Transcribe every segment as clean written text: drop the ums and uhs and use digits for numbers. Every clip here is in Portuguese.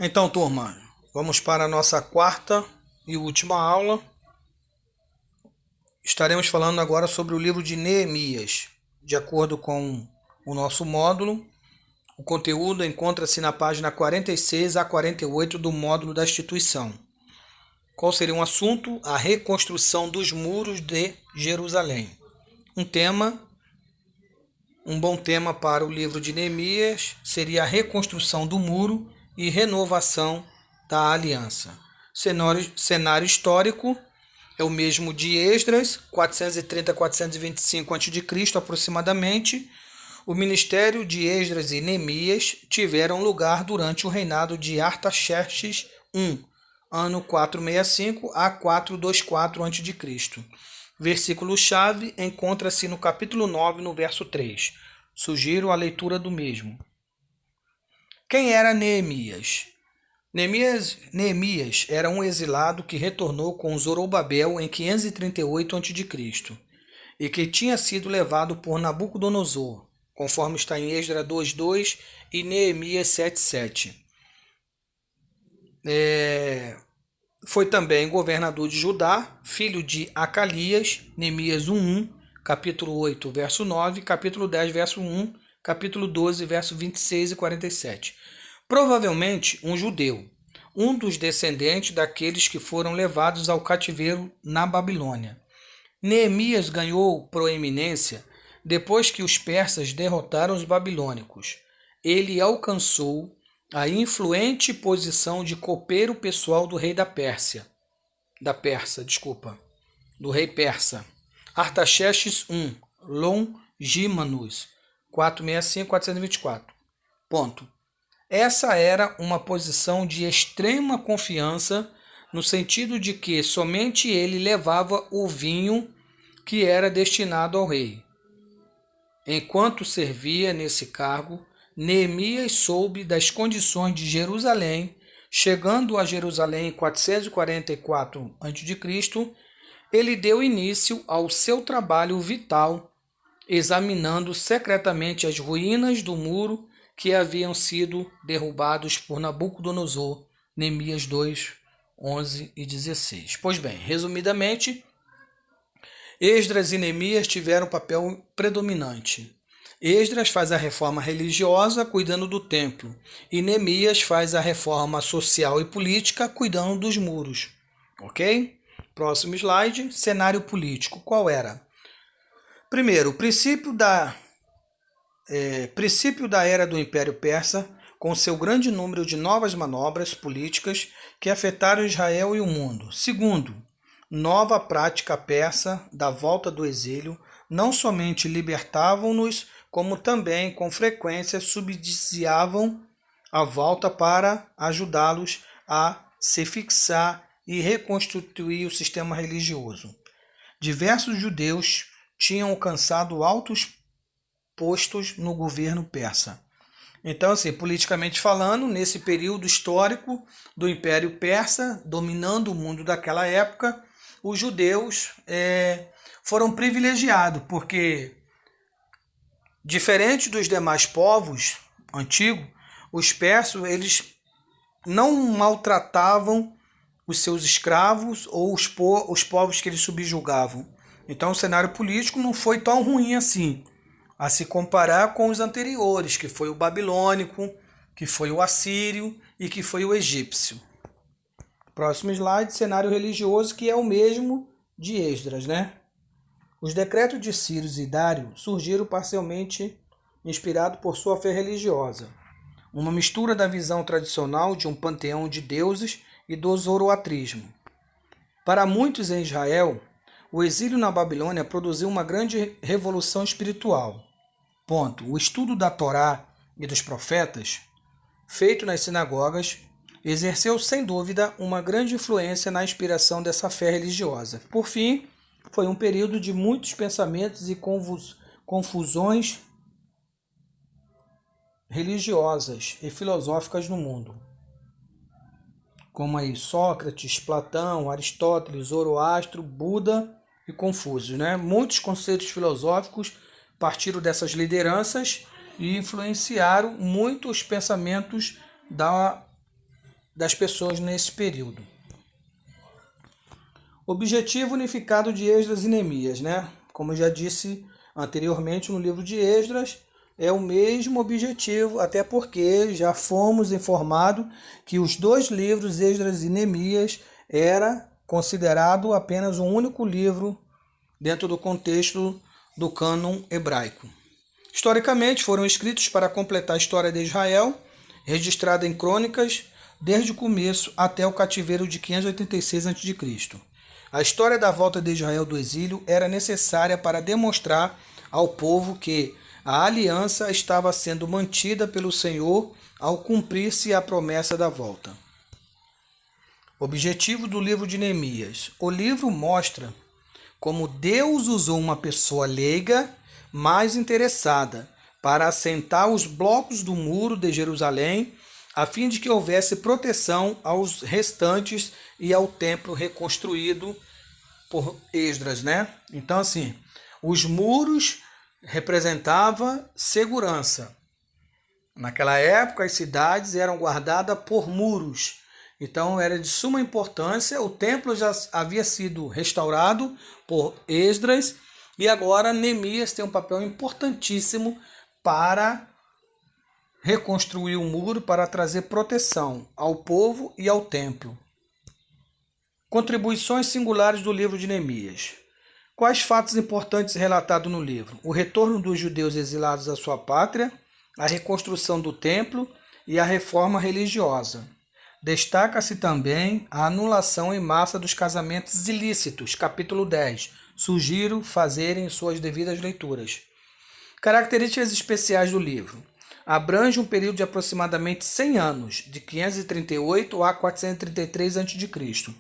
Então, turma, vamos para a nossa quarta e última aula. Estaremos falando agora sobre o livro de Neemias. De acordo com o nosso módulo, o conteúdo encontra-se na página 46 a 48 do módulo da instituição. Qual seria um assunto? A reconstrução dos muros de Jerusalém. Um bom tema para o livro de Neemias seria a reconstrução do muro e renovação da aliança. Cenário histórico é o mesmo de Esdras, 430 a 425 a.C. aproximadamente. O ministério de Esdras e Neemias tiveram lugar durante o reinado de Artaxerxes I, ano 465 a 424 a.C. Versículo-chave encontra-se no capítulo 9, no verso 3. Sugiro a leitura do mesmo. Quem era Neemias? Neemias era um exilado que retornou com Zorobabel em 538 a.C. e que tinha sido levado por Nabucodonosor, conforme está em Esdras 2:2 e Neemias 7:7. Foi também governador de Judá, filho de Acalias, Neemias 1:1, capítulo 8, verso 9, capítulo 10, verso 1, capítulo 12, verso 26 e 47. Provavelmente um judeu, um dos descendentes daqueles que foram levados ao cativeiro na Babilônia. Neemias ganhou proeminência depois que os persas derrotaram os babilônicos. Ele alcançou a influente posição de copeiro pessoal do rei do rei persa, Artaxerxes I, Longimanus, 465-424. Ponto. Essa era uma posição de extrema confiança, no sentido de que somente ele levava o vinho que era destinado ao rei. Enquanto servia nesse cargo, Neemias soube das condições de Jerusalém. Chegando a Jerusalém em 444 a.C., ele deu início ao seu trabalho vital, examinando secretamente as ruínas do muro que haviam sido derrubados por Nabucodonosor, Neemias 2, 11 e 16. Pois bem, resumidamente, Esdras e Neemias tiveram um papel predominante. Esdras faz a reforma religiosa, cuidando do templo, e Neemias faz a reforma social e política, cuidando dos muros. Ok? Próximo slide, cenário político. Qual era? Primeiro, o princípio da era do Império Persa, com seu grande número de novas manobras políticas que afetaram Israel e o mundo. Segundo, nova prática persa da volta do exílio, não somente libertavam-nos, como também com frequência subsidiavam a volta para ajudá-los a se fixar e reconstituir o sistema religioso. Diversos judeus tinham alcançado altos postos no governo persa. Então, assim, politicamente falando, nesse período histórico do Império Persa, dominando o mundo daquela época, os judeus foram privilegiados, porque, diferente dos demais povos antigos, os persas eles não maltratavam os seus escravos ou os povos que eles subjugavam. Então o cenário político não foi tão ruim assim, a se comparar com os anteriores, que foi o babilônico, que foi o assírio e que foi o egípcio. Próximo slide, cenário religioso, que é o mesmo de Esdras, né? Os decretos de Ciro e Dário surgiram parcialmente inspirados por sua fé religiosa, uma mistura da visão tradicional de um panteão de deuses e do zoroatrismo. Para muitos em Israel, o exílio na Babilônia produziu uma grande revolução espiritual. Ponto. O estudo da Torá e dos profetas, feito nas sinagogas, exerceu sem dúvida uma grande influência na inspiração dessa fé religiosa. Por fim, foi um período de muitos pensamentos e confusões religiosas e filosóficas no mundo, como aí Sócrates, Platão, Aristóteles, Zoroastro, Buda e Confúcio, né? Muitos conceitos filosóficos partiram dessas lideranças e influenciaram muitos pensamentos da das pessoas nesse período. Objetivo unificado de Esdras e Neemias, né? Como eu já disse anteriormente no livro de Esdras, é o mesmo objetivo, até porque já fomos informados que os dois livros, Esdras e Neemias, era considerado apenas um único livro dentro do contexto do cânon hebraico. Historicamente, foram escritos para completar a história de Israel, registrada em crônicas desde o começo até o cativeiro de 586 a.C. A história da volta de Israel do exílio era necessária para demonstrar ao povo que a aliança estava sendo mantida pelo Senhor ao cumprir-se a promessa da volta. Objetivo do livro de Neemias. O livro mostra como Deus usou uma pessoa leiga, mais interessada, para assentar os blocos do muro de Jerusalém, a fim de que houvesse proteção aos restantes e ao templo reconstruído por Esdras, né? Então, assim, os muros representavam segurança. Naquela época, as cidades eram guardadas por muros. Então, era de suma importância. O templo já havia sido restaurado por Esdras e agora Neemias tem um papel importantíssimo para reconstruir o muro, para trazer proteção ao povo e ao templo. Contribuições singulares do livro de Neemias. Quais fatos importantes relatados no livro? O retorno dos judeus exilados à sua pátria, a reconstrução do templo e a reforma religiosa. Destaca-se também a anulação em massa dos casamentos ilícitos, capítulo 10. Sugiro fazerem suas devidas leituras. Características especiais do livro. Abrange um período de aproximadamente 100 anos, de 538 a 433 a.C.,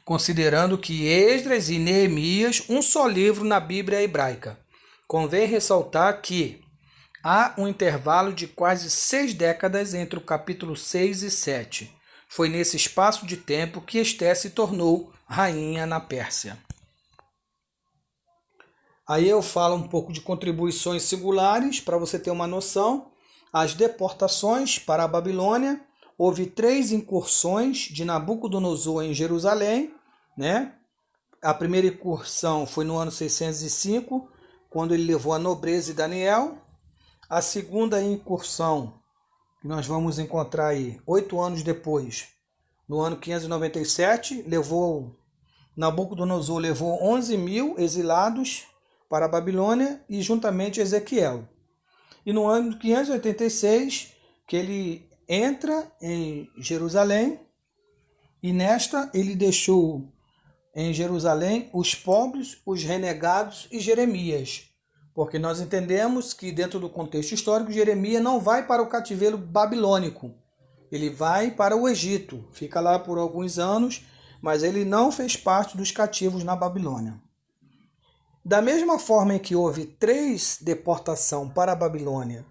considerando que Esdras e Neemias, um só livro na Bíblia hebraica. Convém ressaltar que há um intervalo de quase 6 décadas entre o capítulo 6 e 7. Foi nesse espaço de tempo que Esté se tornou rainha na Pérsia. Aí eu falo um pouco de contribuições singulares, para você ter uma noção. As deportações para a Babilônia. Houve 3 incursões de Nabucodonosor em Jerusalém, né? A primeira incursão foi no ano 605, quando ele levou a nobreza e Daniel. A segunda incursão, que nós vamos encontrar aí 8 anos depois, no ano 597, Nabucodonosor levou 11.000 exilados para a Babilônia e juntamente Ezequiel. E no ano 586, que ele entra em Jerusalém, e nesta ele deixou em Jerusalém os pobres, os renegados e Jeremias. Porque nós entendemos que dentro do contexto histórico, Jeremias não vai para o cativeiro babilônico. Ele vai para o Egito, fica lá por alguns anos, mas ele não fez parte dos cativos na Babilônia. Da mesma forma em que houve 3 deportações para a Babilônia,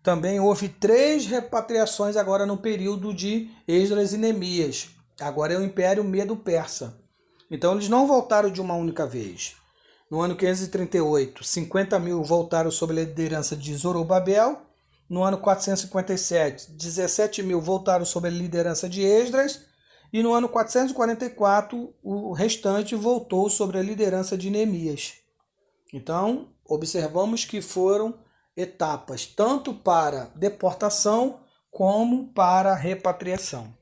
também houve 3 repatriações agora no período de Esdras e Neemias. Agora é o Império Medo-Persa. Então eles não voltaram de uma única vez. No ano 538, 50.000 voltaram sob a liderança de Zorobabel. No ano 457, 17.000 voltaram sob a liderança de Esdras. E no ano 444, o restante voltou sobre a liderança de Neemias. Então, observamos que foram etapas tanto para deportação como para repatriação.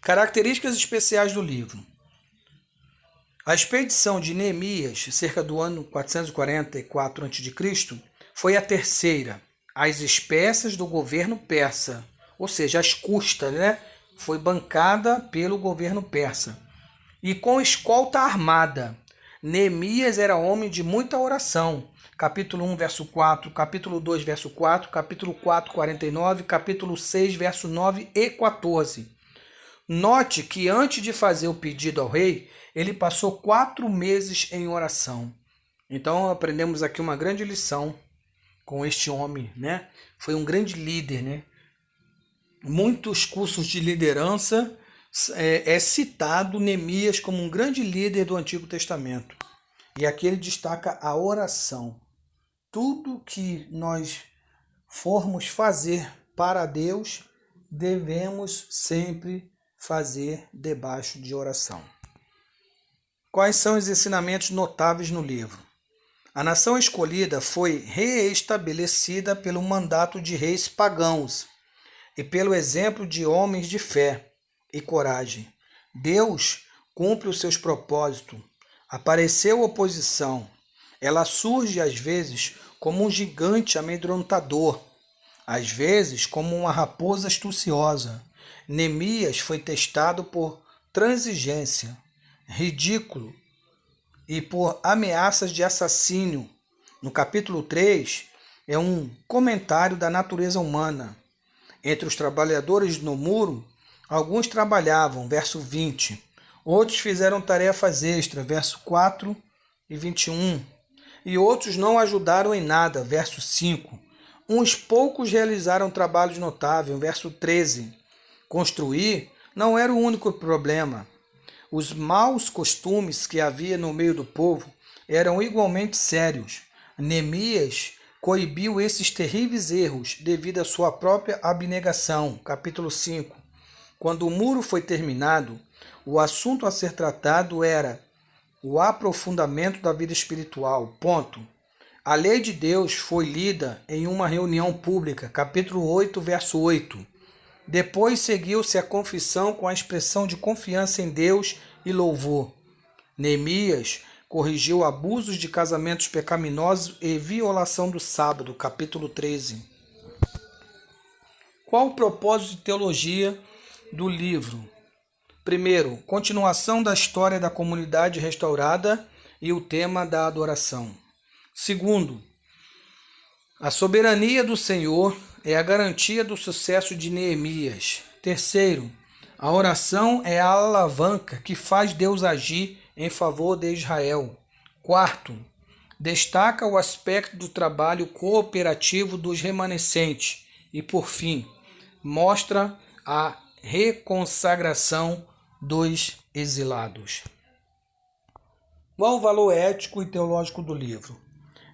Características especiais do livro. A expedição de Neemias, cerca do ano 444 a.C., foi a terceira, às expensas do governo persa, ou seja, às custas, né? Foi bancada pelo governo persa. E com escolta armada. Neemias era homem de muita oração. Capítulo 1, verso 4, capítulo 2, verso 4, capítulo 4, 49, capítulo 6, verso 9 e 14. Note que antes de fazer o pedido ao rei, ele passou 4 meses em oração. Então aprendemos aqui uma grande lição com este homem, né? Foi um grande líder, né? Muitos cursos de liderança é citado Neemias como um grande líder do Antigo Testamento. E aqui ele destaca a oração. Tudo que nós formos fazer para Deus, devemos sempre fazer debaixo de oração. Quais são os ensinamentos notáveis no livro? A nação escolhida foi reestabelecida pelo mandato de reis pagãos e pelo exemplo de homens de fé e coragem. Deus cumpre os seus propósitos. Apareceu oposição. Ela surge às vezes como um gigante amedrontador, às vezes como uma raposa astuciosa. Neemias foi testado por transigência, ridículo e por ameaças de assassínio. No capítulo 3, é um comentário da natureza humana. Entre os trabalhadores no muro, alguns trabalhavam, verso 20. Outros fizeram tarefas extras, verso 4 e 21. E outros não ajudaram em nada, verso 5. Uns poucos realizaram trabalhos notáveis, verso 13. Construir não era o único problema. Os maus costumes que havia no meio do povo eram igualmente sérios. Neemias coibiu esses terríveis erros devido à sua própria abnegação. Capítulo 5. Quando o muro foi terminado, o assunto a ser tratado era o aprofundamento da vida espiritual. Ponto. A lei de Deus foi lida em uma reunião pública. Capítulo 8, verso 8. Depois seguiu-se a confissão com a expressão de confiança em Deus e louvor. Neemias corrigiu abusos de casamentos pecaminosos e violação do sábado, capítulo 13. Qual o propósito de teologia do livro? Primeiro, continuação da história da comunidade restaurada e o tema da adoração. Segundo, a soberania do Senhor é a garantia do sucesso de Neemias. Terceiro, a oração é a alavanca que faz Deus agir em favor de Israel. Quarto, destaca o aspecto do trabalho cooperativo dos remanescentes. E, por fim, mostra a reconsagração dos exilados. Qual o valor ético e teológico do livro?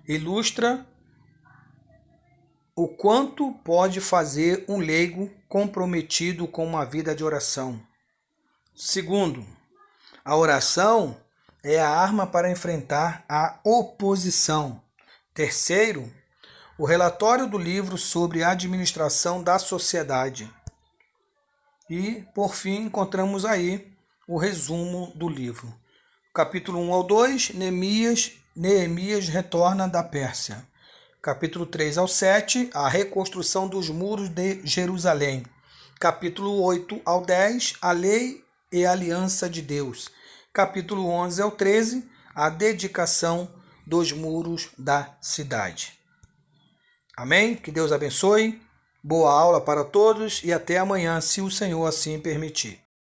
Ilustra o quanto pode fazer um leigo comprometido com uma vida de oração. Segundo, a oração é a arma para enfrentar a oposição. Terceiro, o relatório do livro sobre a administração da sociedade. E, por fim, encontramos aí o resumo do livro. Capítulo 1 ao 2, Neemias retorna da Pérsia. Capítulo 3 ao 7, a reconstrução dos muros de Jerusalém. Capítulo 8 ao 10, a lei e a aliança de Deus. Capítulo 11 ao 13, a dedicação dos muros da cidade. Amém? Que Deus abençoe. Boa aula para todos e até amanhã, se o Senhor assim permitir.